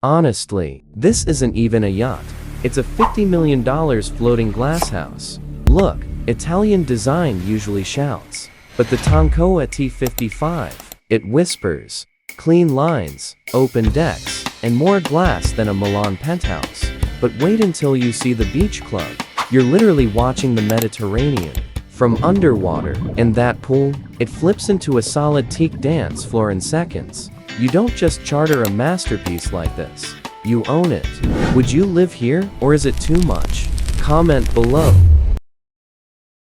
Honestly, this isn't even a yacht. It's a $50 million floating glasshouse. Look, Italian design usually shouts. But the Tonkoa T-55, it whispers. Clean lines, open decks, and more glass than a Milan penthouse. But wait until you see the beach club. You're literally watching the Mediterranean from underwater, and that pool, it flips into a solid teak dance floor in seconds. You don't just charter a masterpiece like this. You own it. Would you live here, or is it too much? Comment below.